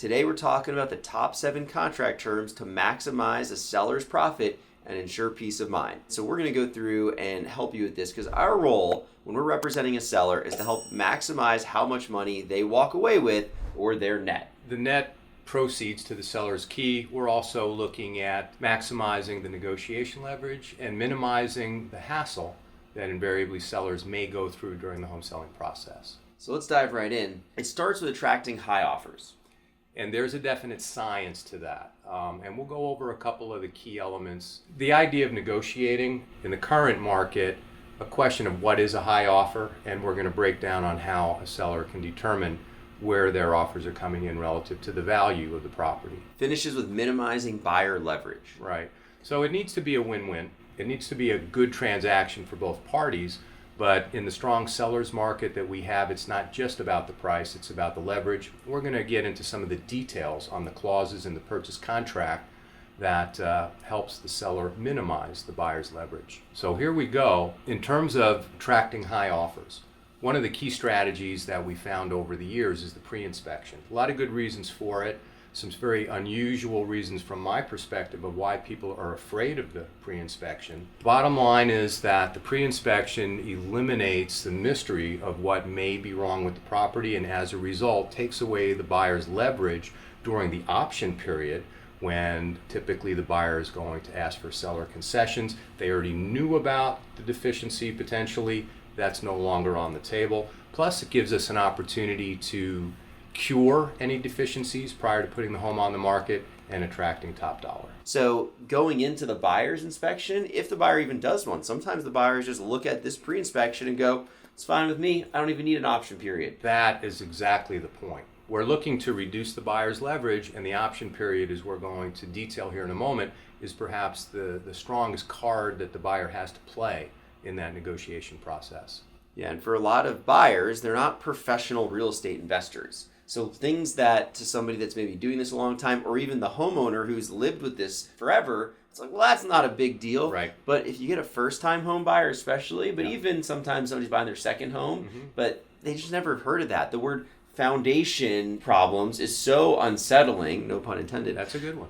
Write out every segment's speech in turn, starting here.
Today we're talking about the top 7 contract terms to maximize a seller's profit and ensure peace of mind. So we're going to go through and help you with this because our role when we're representing a seller is to help maximize how much money they walk away with or their net. The net proceeds to the seller is key. We're also looking at maximizing the negotiation leverage and minimizing the hassle that invariably sellers may go through during the home selling process. So let's dive right in. It starts with attracting high offers. And there's a definite science to that. And we'll go over a couple of the key elements. The idea of negotiating in the current market, a question of what is a high offer, and we're going to break down on how a seller can determine where their offers are coming in relative to the value of the property. Finishes with minimizing buyer leverage. Right. So it needs to be a win-win. It needs to be a good transaction for both parties. But in the strong seller's market that we have, it's not just about the price, it's about the leverage. We're going to get into some of the details on the clauses in the purchase contract that helps the seller minimize the buyer's leverage. So here we go. In terms of attracting high offers, one of the key strategies that we found over the years is the pre-inspection. A lot of good reasons for it. Some very unusual reasons from my perspective of why people are afraid of the pre-inspection. Bottom line is that the pre-inspection eliminates the mystery of what may be wrong with the property and as a result takes away the buyer's leverage during the option period when typically the buyer is going to ask for seller concessions. They already knew about the deficiency potentially. That's no longer on the table. Plus it gives us an opportunity to cure any deficiencies prior to putting the home on the market and attracting top dollar. So going into the buyer's inspection, if the buyer even does one, sometimes the buyers just look at this pre-inspection and go, it's fine with me, I don't even need an option period. That is exactly the point. We're looking to reduce the buyer's leverage, and the option period, as we're going to detail here in a moment, is perhaps the strongest card that the buyer has to play in that negotiation process. Yeah, and for a lot of buyers, they're not professional real estate investors. So things that to somebody that's maybe doing this a long time, or even the homeowner who's lived with this forever, it's like, well, that's not a big deal. Right. But if you get a first-time home buyer especially, but Yeah. even sometimes somebody's buying their second home, Mm-hmm. but they just never have heard of that. The word foundation problems is so unsettling, no pun intended, That's a good one.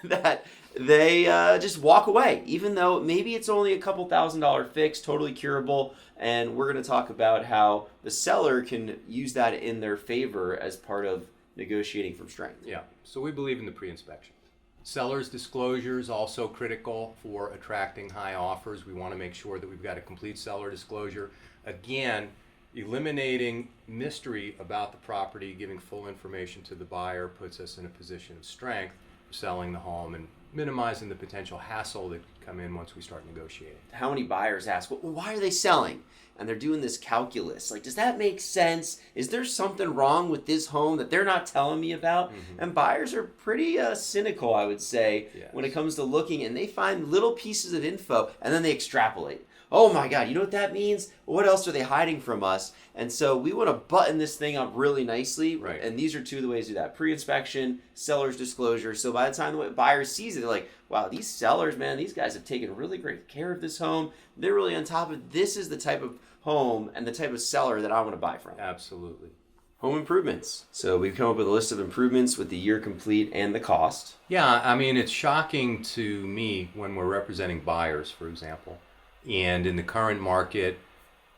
that they just walk away, even though maybe it's only a couple $1,000 fix, totally curable. And we're going to talk about how the seller can use that in their favor as part of negotiating from strength. Yeah, so we believe in the pre-inspection. Seller's disclosure is also critical for attracting high offers. We want to make sure that we've got a complete seller disclosure. Again, eliminating mystery about the property, giving full information to the buyer puts us in a position of strength, selling the home and minimizing the potential hassle that could come in once we start negotiating. How many buyers ask, well, why are they selling? And they're doing this calculus. Like, does that make sense? Is there something wrong with this home that they're not telling me about? Mm-hmm. And buyers are pretty cynical, I would say, Yes. when it comes to looking, and they find little pieces of info and then they extrapolate. Oh my God, you know what that means? What else are they hiding from us? And so we want to button this thing up really nicely. Right. And these are two of the ways to do that. Pre-inspection, seller's disclosure. So by the time the buyer sees it, they're like, wow, these sellers, man, these guys have taken really great care of this home. They're really on top of it. This is the type of home and the type of seller that I want to buy from. Absolutely. Home improvements. So we've come up with a list of improvements with the year complete and the cost. Yeah, I mean, it's shocking to me when we're representing buyers, for example, and in the current market,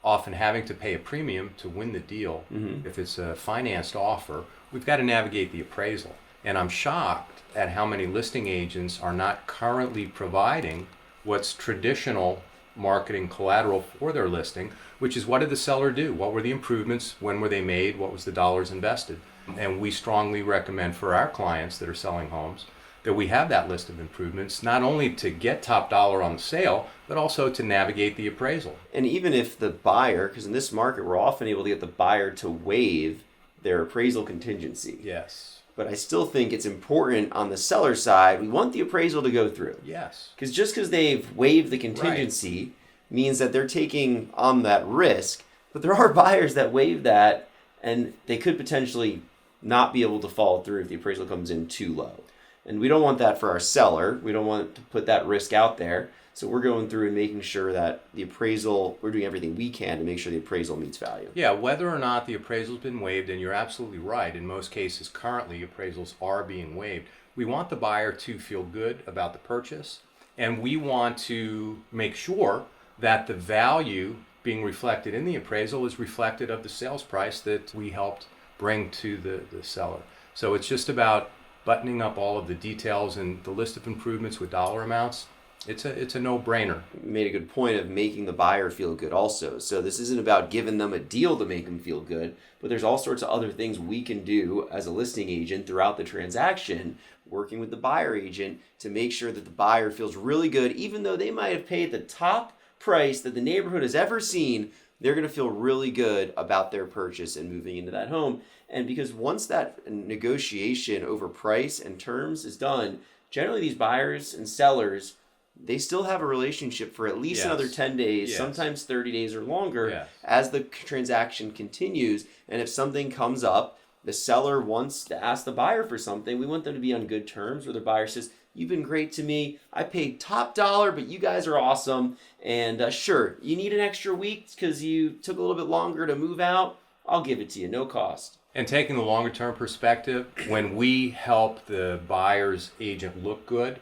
often having to pay a premium to win the deal. Mm-hmm. If it's a financed offer, we've got to navigate the appraisal. And I'm shocked at how many listing agents are not currently providing what's traditional marketing collateral for their listing, which is what did the seller do? What were the improvements? When were they made? What was the dollars invested? And we strongly recommend for our clients that are selling homes that we have that list of improvements, not only to get top dollar on the sale, but also to navigate the appraisal. And even if the buyer, because in this market, we're often able to get the buyer to waive their appraisal contingency. Yes. But I still think it's important on the seller side, we want the appraisal to go through. Yes. Because just because they've waived the contingency means that they're taking on that risk. But there are buyers that waive that, and they could potentially not be able to follow through if the appraisal comes in too low. And we don't want that for our seller. We don't want to put that risk out there. So we're going through and making sure that the appraisal, we're doing everything we can to make sure the appraisal meets value. Yeah, whether or not the appraisal's been waived, and you're absolutely right, in most cases currently appraisals are being waived. We want the buyer to feel good about the purchase, and we want to make sure that the value being reflected in the appraisal is reflected of the sales price that we helped bring to the seller. So it's just about buttoning up all of the details and the list of improvements with dollar amounts. It's a no-brainer. You made a good point of making the buyer feel good also. So this isn't about giving them a deal to make them feel good, but there's all sorts of other things we can do as a listing agent throughout the transaction, working with the buyer agent to make sure that the buyer feels really good, even though they might have paid the top price that the neighborhood has ever seen. They're going to feel really good about their purchase and moving into that home. And because once that negotiation over price and terms is done, generally these buyers and sellers, they still have a relationship for at least another 10 days, sometimes 30 days or longer as the transaction continues. And if something comes up, the seller wants to ask the buyer for something, we want them to be on good terms where the buyer says, you've been great to me. I paid top dollar, but you guys are awesome. And sure, you need an extra week because you took a little bit longer to move out. I'll give it to you, no cost. And taking the longer term perspective, when we help the buyer's agent look good,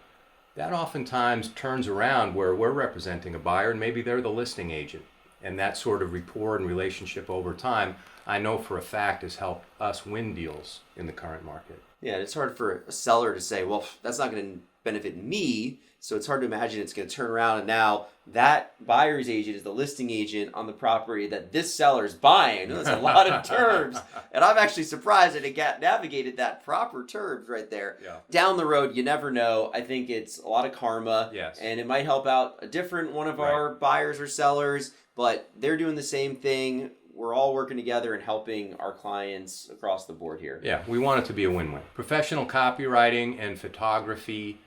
that oftentimes turns around where we're representing a buyer and maybe they're the listing agent. And that sort of rapport and relationship over time, I know for a fact, has helped us win deals in the current market. Yeah, and it's hard for a seller to say, well, that's not going to benefit me. So it's hard to imagine it's going to turn around and now that buyer's agent is the listing agent on the property that this seller's buying. That's a lot of terms. And I'm actually surprised that it navigated that proper terms right there. Yeah. Down the road, you never know. I think it's a lot of karma. Yes. And it might help out a different one of our buyers or sellers, but they're doing the same thing. We're all working together and helping our clients across the board here. Yeah, we want it to be a win-win. Professional copywriting and photography,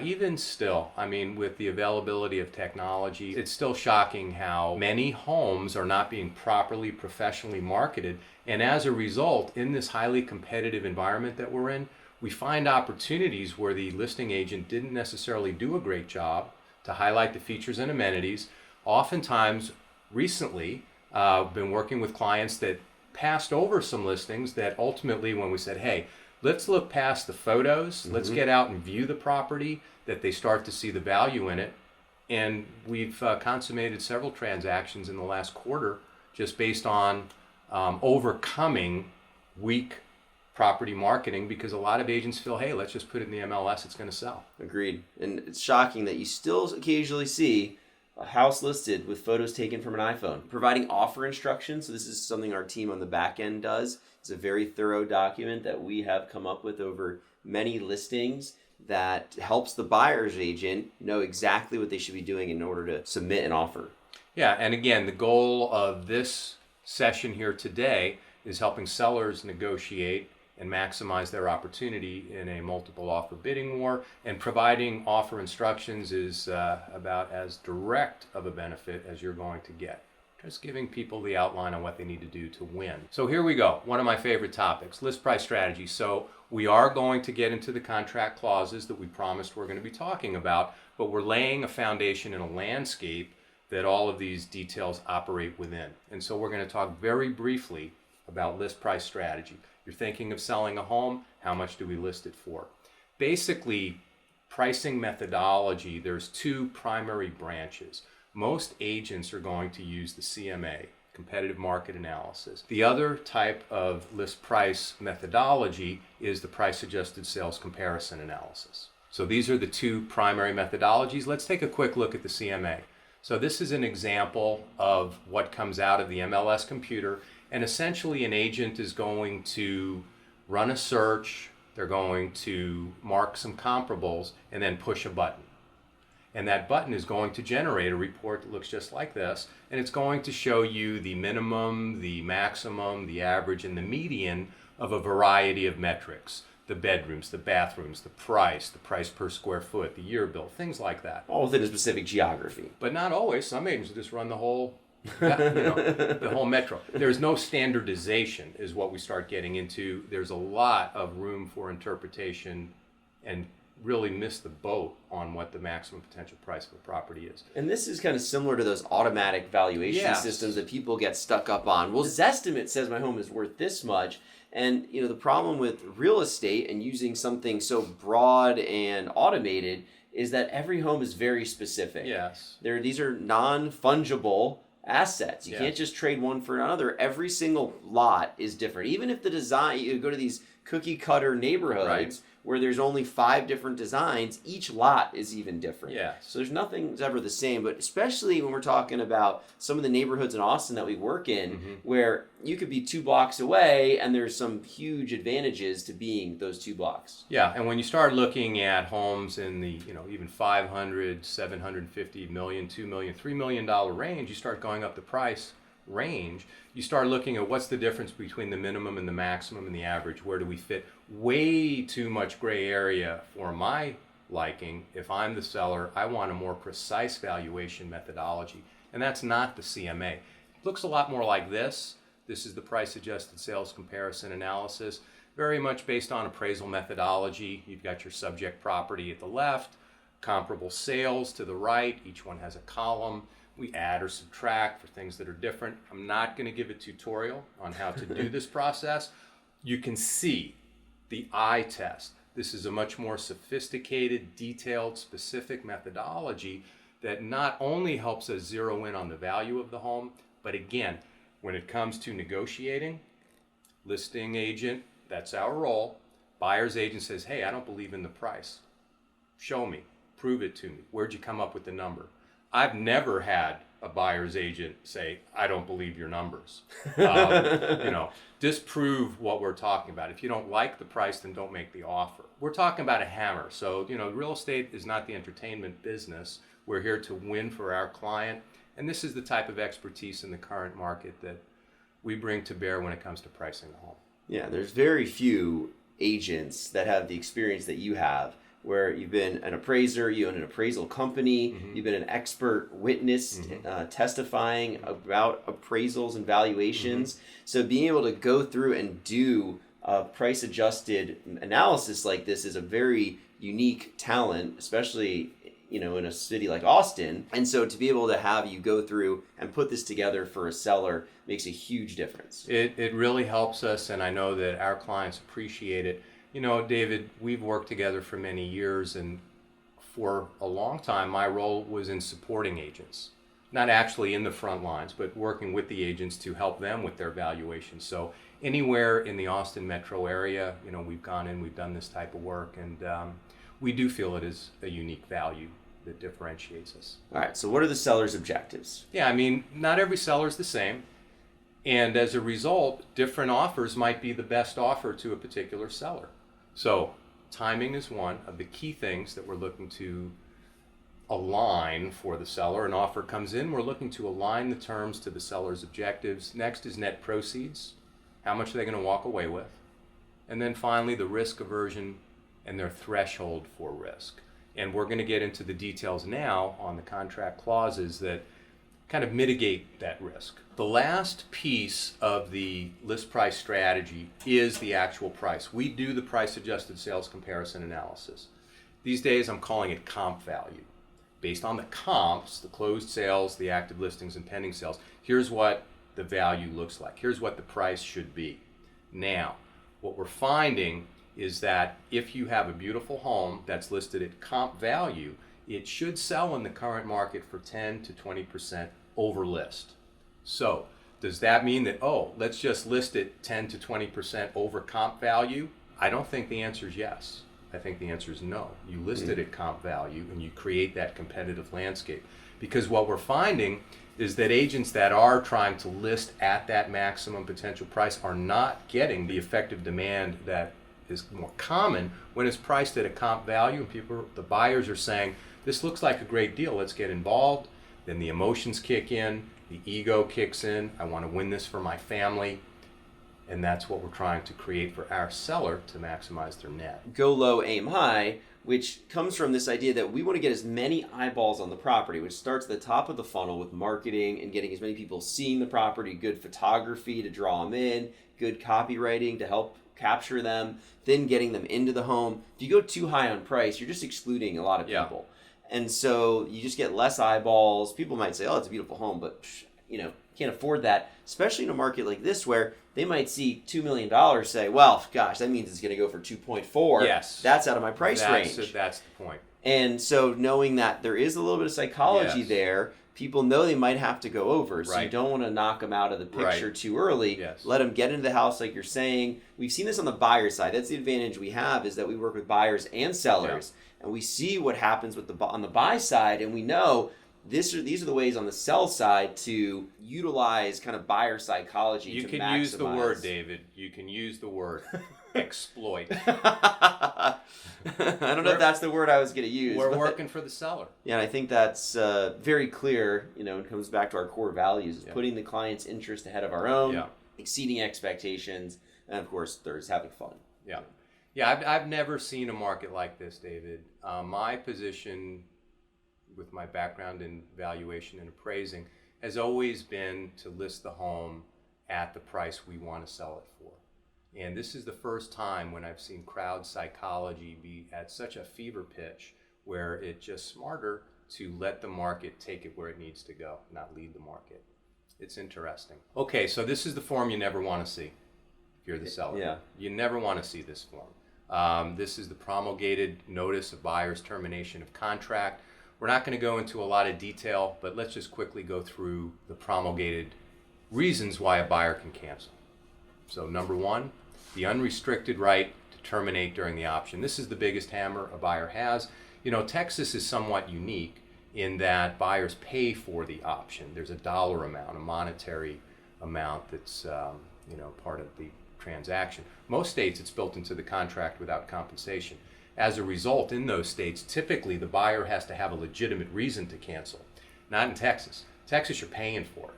even still, I mean, with the availability of technology, it's still shocking how many homes are not being properly professionally marketed. And as a result, in this highly competitive environment that we're in, we find opportunities where the listing agent didn't necessarily do a great job to highlight the features and amenities. Oftentimes, recently, been working with clients that passed over some listings that ultimately, when we said, hey, let's look past the photos, let's get out and view the property, that they start to see the value in it. And we've consummated several transactions in the last quarter just based on overcoming weak property marketing, because a lot of agents feel, hey, let's just put it in the MLS, it's going to sell. Agreed. And it's shocking that you still occasionally see a house listed with photos taken from an iPhone. Providing offer instructions. So this is something our team on the back end does. It's a very thorough document that we have come up with over many listings that helps the buyer's agent know exactly what they should be doing in order to submit an offer. Yeah, and again, the goal of this session here today is helping sellers negotiate and maximize their opportunity in a multiple offer bidding war, and providing offer instructions is about as direct of a benefit as you're going to get. Just giving people the outline on what they need to do to win. So here we go. One of my favorite topics, list price strategy. So we are going to get into the contract clauses that we promised we're going to be talking about, but we're laying a foundation in a landscape that all of these details operate within. And so we're going to talk very briefly about list price strategy. You're thinking of selling a home, how much do we list it for? Basically, pricing methodology, there's two primary branches. Most agents are going to use the CMA, competitive market analysis. The other type of list price methodology is the price adjusted sales comparison analysis. So these are the two primary methodologies. Let's take a quick look at the CMA. So this is an example of what comes out of the MLS computer. And essentially an agent is going to run a search, they're going to mark some comparables, and then push a button. And that button is going to generate a report that looks just like this, and it's going to show you the minimum, the maximum, the average, and the median of a variety of metrics. The bedrooms, the bathrooms, the price per square foot, the year bill, things like that. All within a specific geography. But not always. Some agents just run the whole the whole metro. There's no standardization is what we start getting into. There's a lot of room for interpretation and really miss the boat on what the maximum potential price of a property is. And this is kind of similar to those automatic valuation Yes. systems that people get stuck up on. Well, Zestimate says my home is worth this much. And the problem with real estate and using something so broad and automated is that every home is very specific. Yes. These are non-fungible assets. You Yes. can't just trade one for another. Every single lot is different. Even if the design, you go to these cookie cutter neighborhoods Right. where there's only 5 different designs, each lot is even different. Yes. So there's nothing's ever the same, but especially when we're talking about some of the neighborhoods in Austin that we work in, where you could be 2 blocks away and there's some huge advantages to being those 2 blocks. Yeah, and when you start looking at homes in the, even 500, 750 million, 2 million, $3 million range, you start going up the price range. You start looking at what's the difference between the minimum and the maximum and the average. Where do we fit? Way too much gray area for my liking. If I'm the seller, I want a more precise valuation methodology, and that's not the CMA. It looks a lot more like this. This is the price adjusted sales comparison analysis, very much based on appraisal methodology. You've got your subject property at the left, comparable sales to the right. Each one has a column. We add or subtract for things that are different. I'm not going to give a tutorial on how to do this process. You can see the eye test. This is a much more sophisticated, detailed, specific methodology that not only helps us zero in on the value of the home, but again, when it comes to negotiating, listing agent, that's our role. Buyer's agent says, hey, I don't believe in the price. Show me, prove it to me. Where'd you come up with the number? I've never had a buyer's agent say, I don't believe your numbers. Disprove what we're talking about. If you don't like the price, then don't make the offer. We're talking about a hammer. So, real estate is not the entertainment business. We're here to win for our client. And this is the type of expertise in the current market that we bring to bear when it comes to pricing a home. Yeah, there's very few agents that have the experience that you have, where you've been an appraiser, you own an appraisal company, you've been an expert witness testifying about appraisals and valuations. So being able to go through and do a price adjusted analysis like this is a very unique talent, especially in a city like Austin. And so to be able to have you go through and put this together for a seller makes a huge difference. It really helps us, and I know that our clients appreciate it. David, we've worked together for many years, and for a long time, my role was in supporting agents. Not actually in the front lines, but working with the agents to help them with their valuations. So anywhere in the Austin metro area, we've gone in, we've done this type of work, and we do feel it is a unique value that differentiates us. All right, so what are the seller's objectives? Yeah, not every seller is the same. And as a result, different offers might be the best offer to a particular seller. So timing is one of the key things that we're looking to align for the seller. An offer comes in, we're looking to align the terms to the seller's objectives. Next is net proceeds. How much are they going to walk away with? And then finally, the risk aversion and their threshold for risk. And we're going to get into the details now on the contract clauses that kind of mitigate that risk. The last piece of the list price strategy is the actual price. We do the price adjusted sales comparison analysis. These days I'm calling it comp value. Based on the comps, the closed sales, the active listings, and pending sales, here's what the value looks like. Here's what the price should be. Now, what we're finding is that if you have a beautiful home that's listed at comp value, it should sell in the current market for 10 to 20% over list. So does that mean that, let's just list it 10 to 20% over comp value? I don't think the answer is yes. I think the answer is no. You list it at comp value and you create that competitive landscape. Because what we're finding is that agents that are trying to list at that maximum potential price are not getting the effective demand that is more common when it's priced at a comp value, and the buyers are saying, this looks like a great deal, let's get involved. Then the emotions kick in, the ego kicks in, I want to win this for my family. And that's what we're trying to create for our seller to maximize their net. Go low, aim high, which comes from this idea that we want to get as many eyeballs on the property, which starts at the top of the funnel with marketing and getting as many people seeing the property, good photography to draw them in, good copywriting to help capture them, then getting them into the home. If you go too high on price, you're just excluding a lot of people. And so you just get less eyeballs. People might say, oh, it's a beautiful home, but can't afford that, especially in a market like this where they might see $2 million, say, well, gosh, that means it's going to go for 2.4. Yes. That's out of my price range. That's the point. And so knowing that there is a little bit of psychology there, people know they might have to go over. So you don't want to knock them out of the picture too early. Let them get into the house like you're saying. We've seen this on the buyer side. That's the advantage we have, is that we work with buyers and sellers. And we see what happens with on the buy side, and we know these are the ways on the sell side to utilize kind of buyer psychology. You to can maximize. use the word, David. You can use the word exploit. I don't know if that's the word I was going to use. We're working for the seller. Yeah, and I think that's very clear. It comes back to our core values: is putting the client's interest ahead of our own, exceeding expectations, and of course, there's having fun. Yeah, I've never seen a market like this, David. My position, with my background in valuation and appraising, has always been to list the home at the price we want to sell it for. And this is the first time when I've seen crowd psychology be at such a fever pitch where it's just smarter to let the market take it where it needs to go, not lead the market. It's interesting. Okay, so this is the form you never want to see if you're the seller. You never want to see this form. This is the promulgated notice of buyer's termination of contract. We're not going to go into a lot of detail, but let's just quickly go through the promulgated reasons why a buyer can cancel. So number one, the unrestricted right to terminate during the option. This is the biggest hammer a buyer has. Texas is somewhat unique in that buyers pay for the option. There's a dollar amount, a monetary amount that's part of the transaction. Most states, it's built into the contract without compensation. As a result, in those states, typically the buyer has to have a legitimate reason to cancel. Not in Texas. Texas, you're paying for it.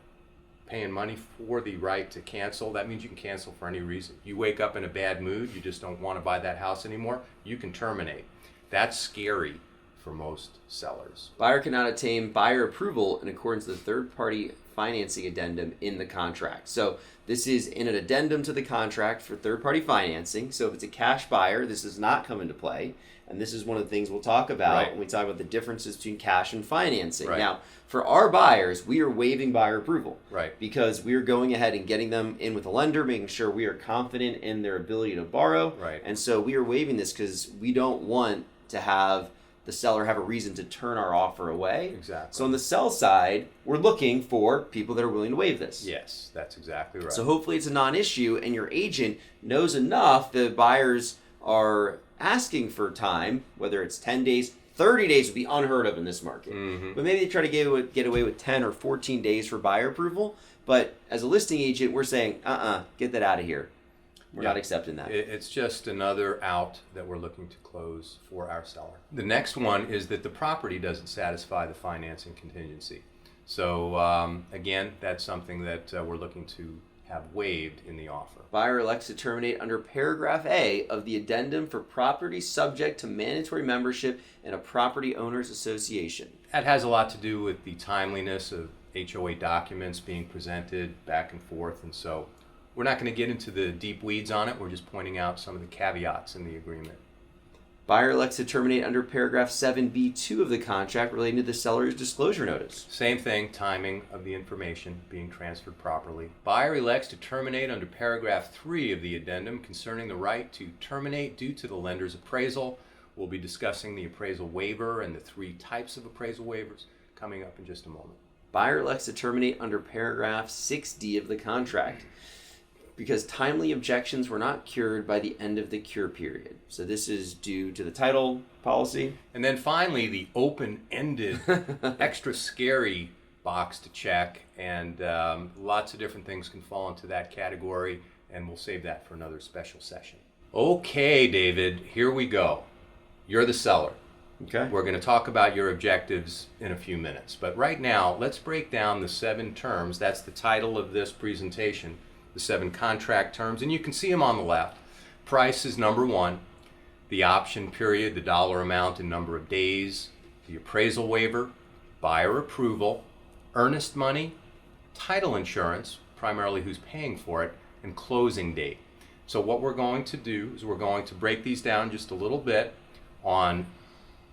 Paying money for the right to cancel. That means you can cancel for any reason. You wake up in a bad mood, you just don't want to buy that house anymore, you can terminate. That's scary for most sellers. Buyer cannot obtain buyer approval in accordance with the third-party financing addendum in the contract. So this is in an addendum to the contract for third-party financing. So if it's a cash buyer, this does not come into play. And this is one of the things we'll talk about when we talk about the differences between cash and financing. Now, for our buyers, we are waiving buyer approval. Because we are going ahead and getting them in with a lender, making sure we are confident in their ability to borrow. And so we are waiving this because we don't want to have the seller have a reason to turn our offer away. So on the sell side, we're looking for people that are willing to waive this. Yes, that's exactly right. So hopefully it's a non-issue and your agent knows enough that buyers are asking for time, whether it's 10 days, 30 days would be unheard of in this market. But maybe they try to get away with 10 or 14 days for buyer approval. But as a listing agent, we're saying, get that out of here. We're not accepting that. It's just another out that we're looking to close for our seller. The next one is that the property doesn't satisfy the financing contingency. So again, that's something that we're looking to have waived in the offer. Buyer elects to terminate under paragraph A of the addendum for property subject to mandatory membership in a property owners association. That has a lot to do with the timeliness of HOA documents being presented back and forth, and so we're not going to get into the deep weeds on it. We're just pointing out some of the caveats in the agreement. Buyer elects to terminate under paragraph 7B2 of the contract relating to the seller's disclosure notice. Same thing, timing of the information being transferred properly. Buyer elects to terminate under paragraph 3 of the addendum concerning the right to terminate due to the lender's appraisal. We'll be discussing the appraisal waiver and the 3 types of appraisal waivers coming up in just a moment. Buyer elects to terminate under paragraph 6D of the contract because timely objections were not cured by the end of the cure period. So this is due to the title policy. And then finally, the open-ended, extra scary box to check, and lots of different things can fall into that category, and we'll save that for another special session. Okay, David, here we go. You're the seller. Okay. We're going to talk about your objectives in a few minutes, but right now, let's break down the 7 terms. That's the title of this presentation. The 7 contract terms, and you can see them on the left. Price is number 1, the option period, the dollar amount and number of days, the appraisal waiver, buyer approval, earnest money, title insurance, primarily who's paying for it, and closing date. So what we're going to do is we're going to break these down just a little bit on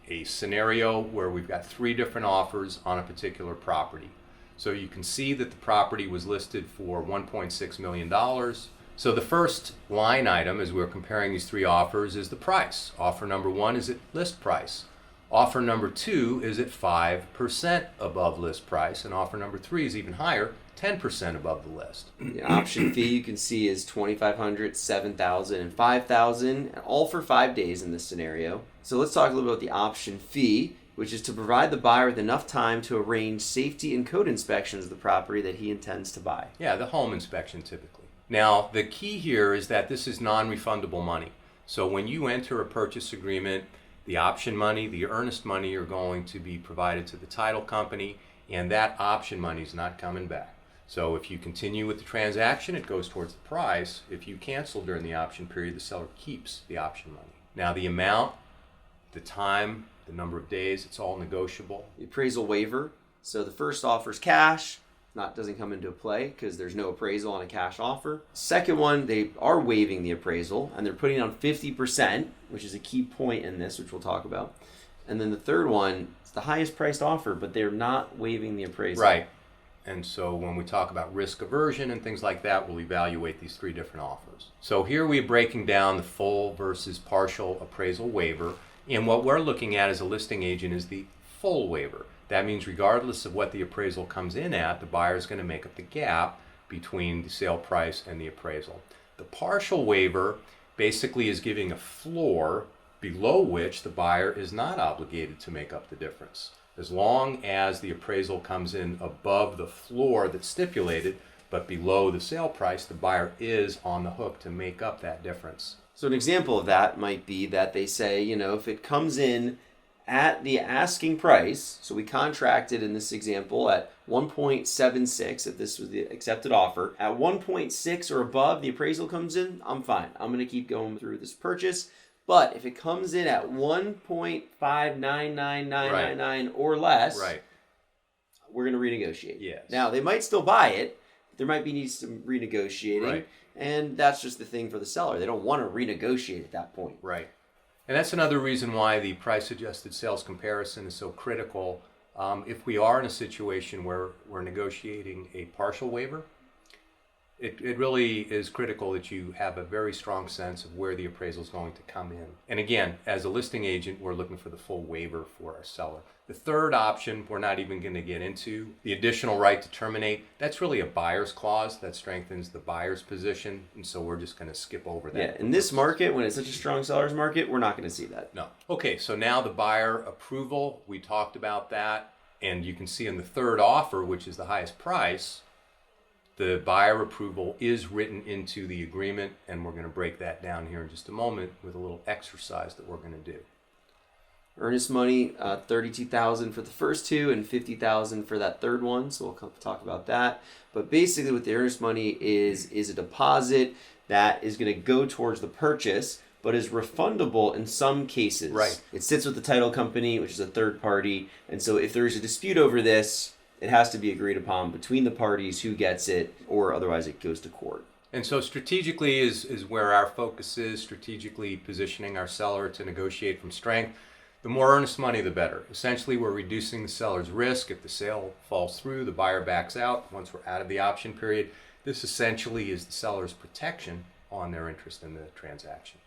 a scenario where we've got 3 different offers on a particular property. So you can see that the property was listed for $1.6 million. So the first line item as we're comparing these 3 offers is the price. Offer number 1 is at list price. Offer number 2 is at 5% above list price, and offer number 3 is even higher, 10% above the list. The option fee you can see is $2,500, $7,000, and $5,000, and all for 5 days in this scenario. So let's talk a little bit about the option fee, which is to provide the buyer with enough time to arrange safety and code inspections of the property that he intends to buy. Yeah, the home inspection typically. Now, the key here is that this is non-refundable money. So when you enter a purchase agreement, the option money, the earnest money are going to be provided to the title company, and that option money is not coming back. So if you continue with the transaction, it goes towards the price. If you cancel during the option period, the seller keeps the option money. Now the amount, the time, the number of days, it's all negotiable. The appraisal waiver. So the first offer is cash. Doesn't come into play because there's no appraisal on a cash offer. Second one, they are waiving the appraisal and they're putting on 50%, which is a key point in this, which we'll talk about. And then the third one, it's the highest priced offer, but they're not waiving the appraisal. Right. And so when we talk about risk aversion and things like that, we'll evaluate these 3 different offers. So here we're breaking down the full versus partial appraisal waiver. And what we're looking at as a listing agent is the full waiver. That means regardless of what the appraisal comes in at, the buyer is going to make up the gap between the sale price and the appraisal. The partial waiver basically is giving a floor below which the buyer is not obligated to make up the difference. As long as the appraisal comes in above the floor that's stipulated, but below the sale price, the buyer is on the hook to make up that difference. So an example of that might be that they say, if it comes in at the asking price, so we contracted in this example at 1.76, if this was the accepted offer, at 1.6 or above the appraisal comes in, I'm fine. I'm going to keep going through this purchase. But if it comes in at 1.599999 or less, Right. we're going to renegotiate. Yes. Now, they might still buy it. There might be needs some renegotiating. Right. And that's just the thing for the seller. They don't want to renegotiate at that point. Right. And that's another reason why the price-adjusted sales comparison is so critical. If we are in a situation where we're negotiating a partial waiver, it really is critical that you have a very strong sense of where the appraisal is going to come in. And again, as a listing agent, we're looking for the full waiver for our seller. The third option, we're not even going to get into. The additional right to terminate, that's really a buyer's clause that strengthens the buyer's position. And so we're just going to skip over that. Yeah, in this market, when it's such a strong seller's market, we're not going to see that. No. Okay, so now the buyer approval, we talked about that. And you can see in the third offer, which is the highest price, the buyer approval is written into the agreement, and we're going to break that down here in just a moment with a little exercise that we're going to do. Earnest money, $32,000 for the first 2 and $50,000 for that third one. So we'll talk about that. But basically, what the earnest money is a deposit that is going to go towards the purchase, but is refundable in some cases. Right. It sits with the title company, which is a third party, and so if there's a dispute over this, it has to be agreed upon between the parties who gets it, or otherwise it goes to court. And so strategically is where our focus is, strategically positioning our seller to negotiate from strength. The more earnest money, the better. Essentially, we're reducing the seller's risk. If the sale falls through, the buyer backs out. Once we're out of the option period, this essentially is the seller's protection on their interest in the transaction.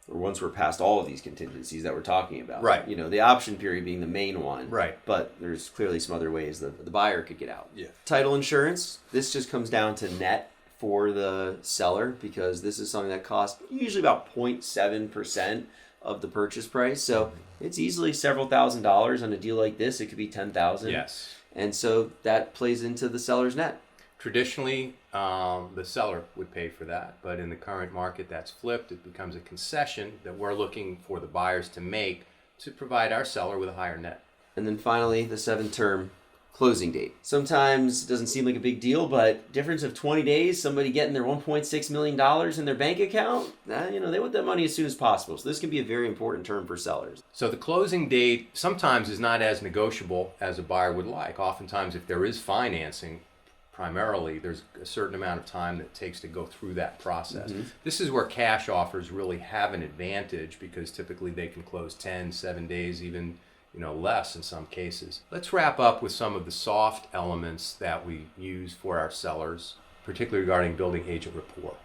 Or once we're past all of these contingencies that we're talking about. Right. The option period being the main one. Right. But there's clearly some other ways that the buyer could get out. Yeah. Title insurance, this just comes down to net for the seller because this is something that costs usually about 0.7% of the purchase price. So it's easily several $1,000s on a deal like this. It could be $10,000. Yes. And so that plays into the seller's net. Traditionally, the seller would pay for that, but in the current market, that's flipped. It becomes a concession that we're looking for the buyers to make to provide our seller with a higher net. And then finally, the 7-term closing date. Sometimes it doesn't seem like a big deal, but difference of 20 days, somebody getting their $1.6 million in their bank account, they want that money as soon as possible. So this can be a very important term for sellers. So the closing date sometimes is not as negotiable as a buyer would like. Oftentimes, if there is financing, primarily, there's a certain amount of time that it takes to go through that process. Mm-hmm. This is where cash offers really have an advantage because typically they can close 10, 7 days, even less in some cases. Let's wrap up with some of the soft elements that we use for our sellers, particularly regarding building agent rapport.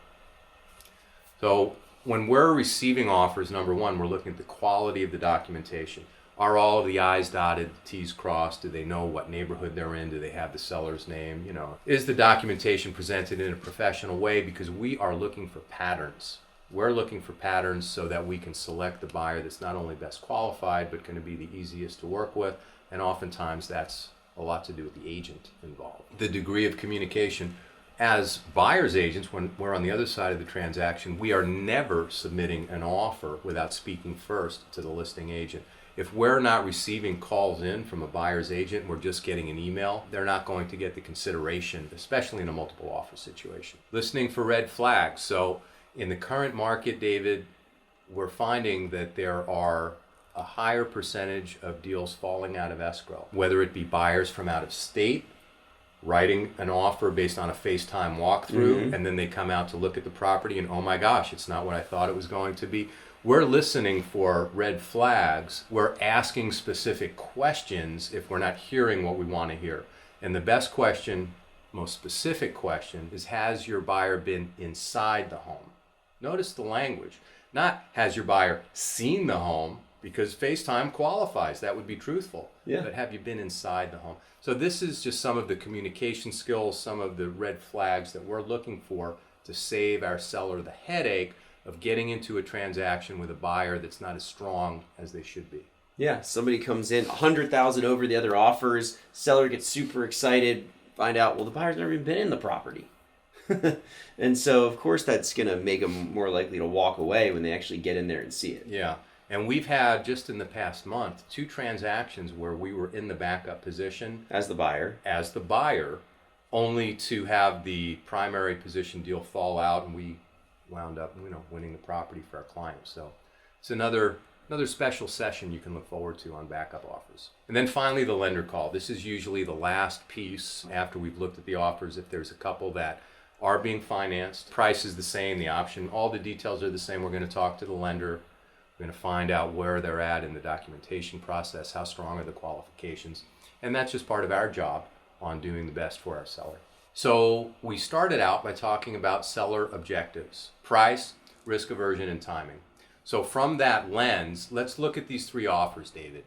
So when we're receiving offers, number one, we're looking at the quality of the documentation. Are all of the I's dotted, T's crossed? Do they know what neighborhood they're in? Do they have the seller's name? Is the documentation presented in a professional way? Because we are looking for patterns. We're looking for patterns so that we can select the buyer that's not only best qualified, but going to be the easiest to work with. And oftentimes that's a lot to do with the agent involved. The degree of communication. As buyer's agents, when we're on the other side of the transaction, we are never submitting an offer without speaking first to the listing agent. If we're not receiving calls in from a buyer's agent, we're just getting an email, they're not going to get the consideration, especially in a multiple offer situation. Listening for red flags. So in the current market, David, we're finding that there are a higher percentage of deals falling out of escrow, whether it be buyers from out of state, writing an offer based on a FaceTime walkthrough, and then they come out to look at the property and, oh my gosh, it's not what I thought it was going to be. We're listening for red flags. We're asking specific questions if we're not hearing what we want to hear. And the best question, most specific question, is has your buyer been inside the home? Notice the language. Not has your buyer seen the home, because FaceTime qualifies. That would be truthful. Yeah. But have you been inside the home? So this is just some of the communication skills, some of the red flags that we're looking for to save our seller the headache of getting into a transaction with a buyer that's not as strong as they should be. Yeah, somebody comes in 100,000 over the other offers, seller gets super excited, find out, well, the buyer's never even been in the property. And so, of course, that's going to make them more likely to walk away when they actually get in there and see it. Yeah, and we've had, just in the past month, 2 transactions where we were in the backup position. As the buyer, only to have the primary position deal fall out, and we wound up, winning the property for our clients. So it's another special session you can look forward to on backup offers. And then finally, the lender call. This is usually the last piece after we've looked at the offers. If there's a couple that are being financed, price is the same, the option, all the details are the same. We're going to talk to the lender. We're going to find out where they're at in the documentation process, how strong are the qualifications. And that's just part of our job on doing the best for our seller. So we started out by talking about seller objectives: price, risk aversion, and timing. So from that lens, let's look at these 3 offers, David.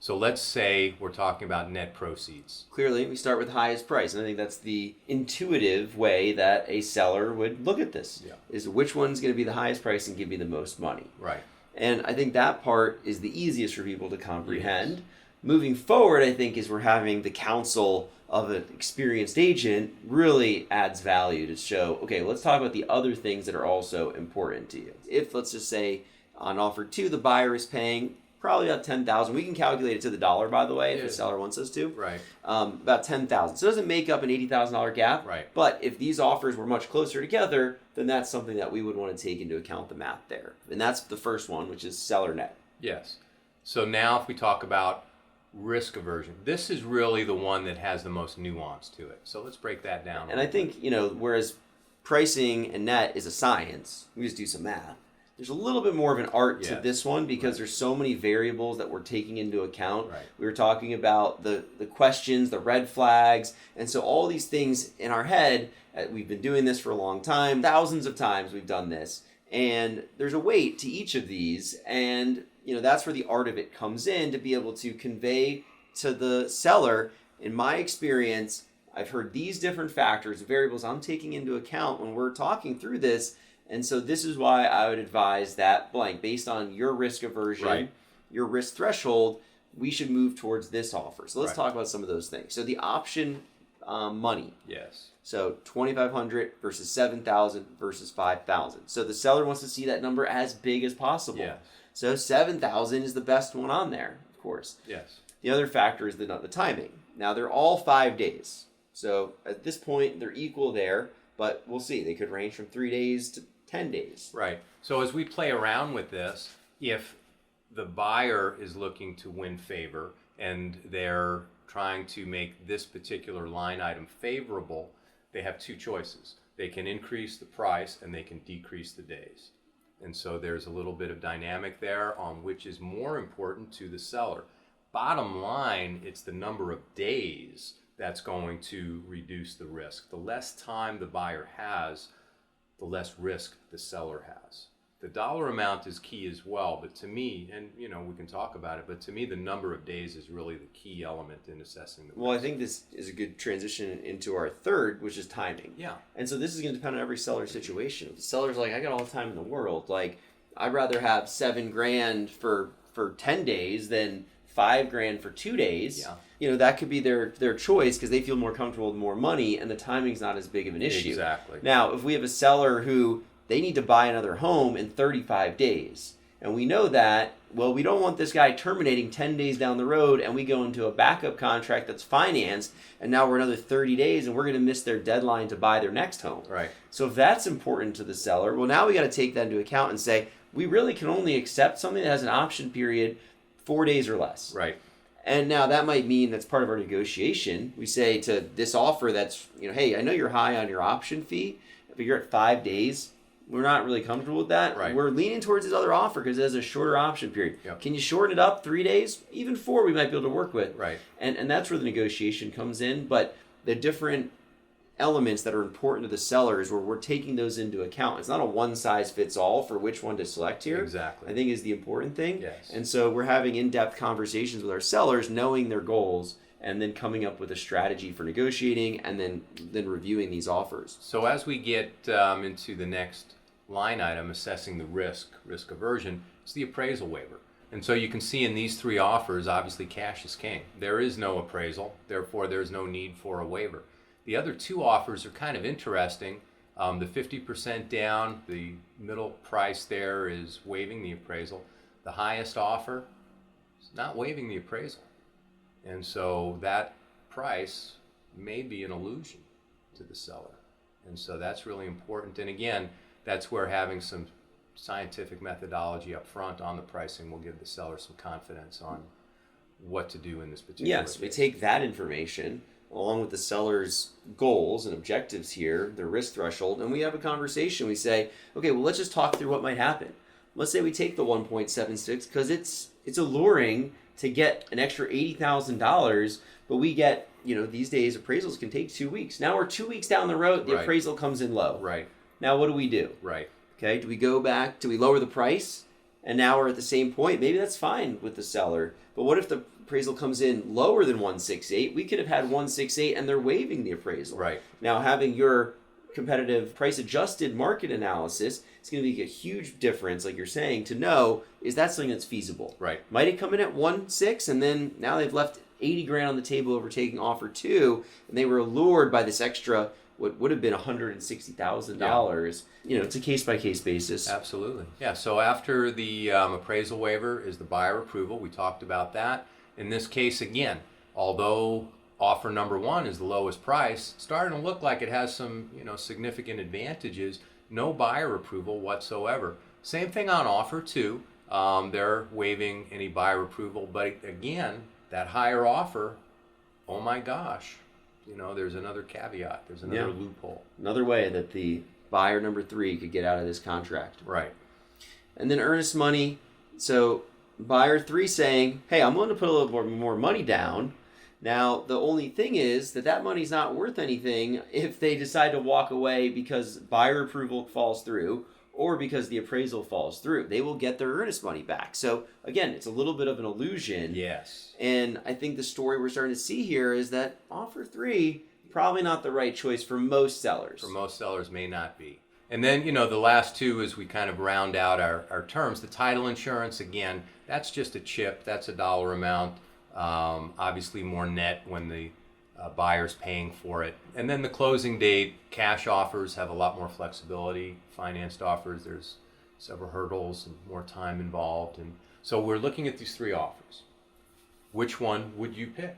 So let's say we're talking about net proceeds. Clearly, we start with highest price, and I think that's the intuitive way that a seller would look at this, is which one's going to be the highest price and give me the most money. Right. And I think that part is the easiest for people to comprehend. Yes. Moving forward, I think, is we're having the counsel of an experienced agent really adds value to show, okay, let's talk about the other things that are also important to you. If, let's just say, on offer 2, the buyer is paying probably about $10,000. We can calculate it to the dollar, by the way, if the seller wants us to. Right. About $10,000. So it doesn't make up an $80,000 gap. Right. But if these offers were much closer together, then that's something that we would want to take into account, the math there. And that's the first one, which is seller net. Yes. So now if we talk about risk aversion, this is really the one that has the most nuance to it. So let's break that down. And I think, whereas pricing and net is a science, we just do some math. There's a little bit more of an art to this one because there's so many variables that we're taking into account. Right. We were talking about the questions, the red flags, and so all these things in our head, we've been doing this for a long time, thousands of times we've done this, and there's a weight to each of these, and that's where the art of it comes in, to be able to convey to the seller, in my experience, I've heard these different factors, variables I'm taking into account when we're talking through this. And so this is why I would advise that blank, based on your risk aversion, your risk threshold, we should move towards this offer. So let's talk about some of those things. So the option money. Yes. So $2,500 versus $7,000 versus $5,000. So the seller wants to see that number as big as possible. Yes. So $7,000 is the best one on there, of course. Yes. The other factor is the timing. Now they're all 5 days. So at this point, they're equal there, but we'll see. They could range from 3 days to 10 days. Right. So as we play around with this, if the buyer is looking to win favor and they're trying to make this particular line item favorable, they have two choices. They can increase the price and they can decrease the days. And so there's a little bit of dynamic there on which is more important to the seller. Bottom line, it's the number of days that's going to reduce the risk. The less time the buyer has, the less risk the seller has. The dollar amount is key as well, but to me, and we can talk about it, but to me the number of days is really the key element in assessing the risk. Well, I think this is a good transition into our third, which is timing. Yeah. And so this is going to depend on every seller's situation. If the seller's like, I got all the time in the world, like I'd rather have $7,000 for 10 days than $5,000 for 2 days. Yeah. That could be their choice because they feel more comfortable with more money and the timing's not as big of an issue. Exactly. Now, if we have a seller who they need to buy another home in 35 days, and we know that, well, we don't want this guy terminating 10 days down the road and we go into a backup contract that's financed and now we're another 30 days and we're going to miss their deadline to buy their next home. Right. So if that's important to the seller, well, now we got to take that into account and say, we really can only accept something that has an option period 4 days or less. Right. And now that might mean that's part of our negotiation. We say to this offer that's, hey, I know you're high on your option fee, but you're at 5 days. We're not really comfortable with that. Right. We're leaning towards this other offer because it has a shorter option period. Yep. Can you shorten it up 3 days? Even 4 we might be able to work with. Right. And that's where the negotiation comes in. But the different elements that are important to the seller is where we're taking those into account. It's not a one-size-fits-all for which one to select here. Exactly. I think is the important thing. Yes. And so we're having in-depth conversations with our sellers, knowing their goals, and then coming up with a strategy for negotiating and then reviewing these offers. So as we get into the next line item, assessing the risk aversion, it's the appraisal waiver. And so you can see in these 3 offers, obviously cash is king. There is no appraisal, therefore there's no need for a waiver. The other 2 offers are kind of interesting. The 50% down, the middle price there is waiving the appraisal. The highest offer is not waiving the appraisal. And so that price may be an illusion to the seller. And so that's really important. And again, that's where having some scientific methodology up front on the pricing will give the seller some confidence on what to do in this particular Yes, case. we take that information along with the seller's goals and objectives here, their risk threshold, and we have a conversation. We say, okay, well, let's just talk through what might happen. Let's say we take the 1.76 because it's alluring to get an extra $80,000, but we get, these days appraisals can take 2 weeks. Now we're 2 weeks down the road, the Right. appraisal comes in low. Right. Now what do we do? Right. Okay, do we go back? Do we lower the price? And now we're at the same point. Maybe that's fine with the seller. But what if the appraisal comes in lower than 168? We could have had 168 and they're waiving the appraisal. Right. Now having your competitive price adjusted market analysis is going to make a huge difference, like you're saying, to know, is that something that's feasible? Right. Might it come in at 1.6 and then now they've left $80,000 on the table overtaking offer 2 and they were allured by this extra what would have been $160,000. It's a case-by-case basis. Absolutely. Yeah, so after the appraisal waiver is the buyer approval. We talked about that. In this case, again, although offer number 1 is the lowest price, it's starting to look like it has some significant advantages. No buyer approval whatsoever. Same thing on offer 2. They're waiving any buyer approval. But again, that higher offer, oh my gosh, there's another caveat. There's another loophole. Another way that the buyer number 3 could get out of this contract. Right. And then earnest money. So buyer 3 saying, hey, I'm willing to put a little more money down. Now, the only thing is that money's not worth anything if they decide to walk away because buyer approval falls through or because the appraisal falls through. They will get their earnest money back. So again, it's a little bit of an illusion. Yes. And I think the story we're starting to see here is that offer 3, probably not the right choice for most sellers. For most sellers may not be. And then, the last 2 as we kind of round out our terms, the title insurance, again, that's just a chip. That's a dollar amount. Obviously more net when the buyer's paying for it. And then the closing date, cash offers have a lot more flexibility. Financed offers, there's several hurdles and more time involved. And so we're looking at these 3 offers. Which one would you pick?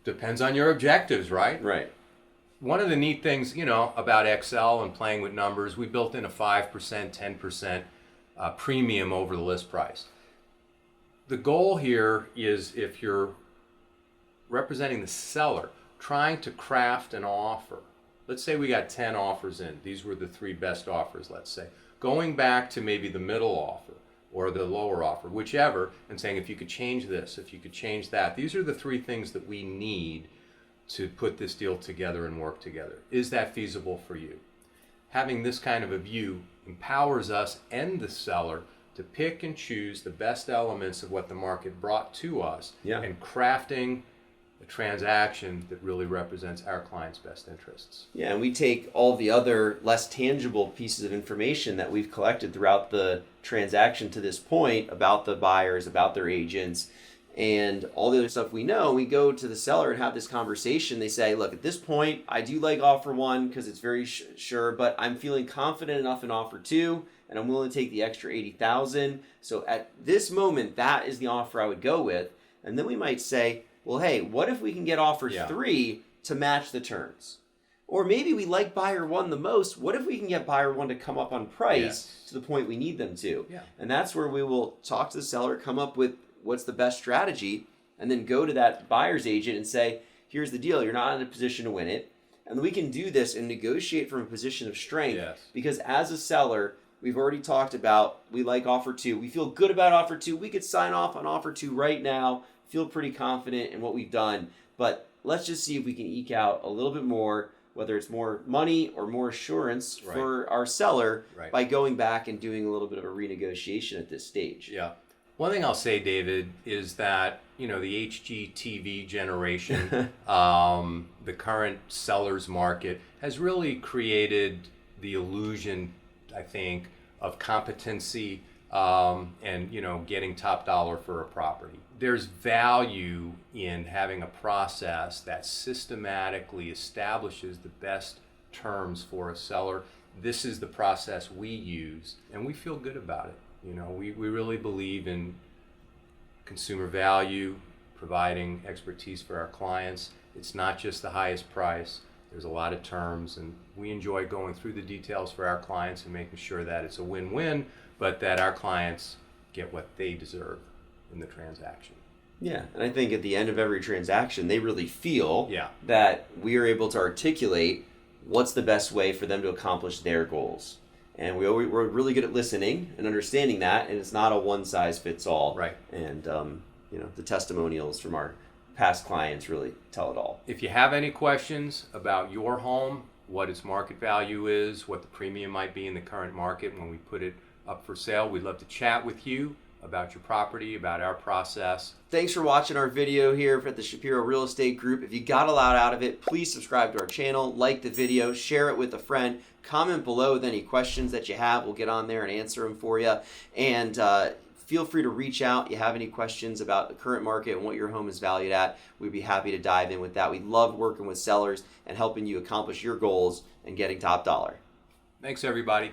Depends on your objectives, right? Right. One of the neat things, about Excel and playing with numbers, we built in a 5%, 10% premium over the list price. The goal here is if you're representing the seller, trying to craft an offer. Let's say we got 10 offers in. These were the 3 best offers, let's say. Going back to maybe the middle offer or the lower offer, whichever, and saying if you could change this, if you could change that. These are the 3 things that we need to put this deal together and work together. Is that feasible for you? Having this kind of a view empowers us and the seller to pick and choose the best elements of what the market brought to us, and crafting a transaction that really represents our client's best interests. Yeah, and we take all the other less tangible pieces of information that we've collected throughout the transaction to this point about the buyers, about their agents, and all the other stuff we know. We go to the seller and have this conversation. They say, look, at this point, I do like offer 1 because it's very sure, but I'm feeling confident enough in offer 2, and I'm willing to take the extra $80,000. So at this moment, that is the offer I would go with. And then we might say, well, hey, what if we can get offer 3 to match the terms? Or maybe we like buyer 1 the most. What if we can get buyer 1 to come up on price to the point we need them to? And that's where we will talk to the seller, come up with what's the best strategy, and then go to that buyer's agent and say, here's the deal. You're not in a position to win it. And we can do this and negotiate from a position of strength. Because as a seller, we've already talked about, we like offer 2. We feel good about offer 2. We could sign off on offer 2 right now, feel pretty confident in what we've done. But let's just see if we can eke out a little bit more, whether it's more money or more assurance for our seller by going back and doing a little bit of a renegotiation at this stage. One thing I'll say, David, is that, the HGTV generation, the current seller's market, has really created the illusion, I think, of competency and, getting top dollar for a property. There's value in having a process that systematically establishes the best terms for a seller. This is the process we use, and we feel good about it. We really believe in consumer value, providing expertise for our clients. It's not just the highest price. There's a lot of terms, and we enjoy going through the details for our clients and making sure that it's a win-win, but that our clients get what they deserve in the transaction. Yeah, and I think at the end of every transaction, they really feel that we are able to articulate what's the best way for them to accomplish their goals. And we're really good at listening and understanding that, and it's not a one-size-fits-all. And the testimonials from our past clients really tell it all. If you have any questions about your home, what its market value is, what the premium might be in the current market when we put it up for sale, we'd love to chat with you about your property, about our process. Thanks for watching our video here at the Shapiro Real Estate Group. If you got a lot out of it, please subscribe to our channel, like the video, share it with a friend, comment below with any questions that you have. We'll get on there and answer them for you. And feel free to reach out if you have any questions about the current market and what your home is valued at. We'd be happy to dive in with that. We love working with sellers and helping you accomplish your goals and getting top dollar. Thanks, everybody.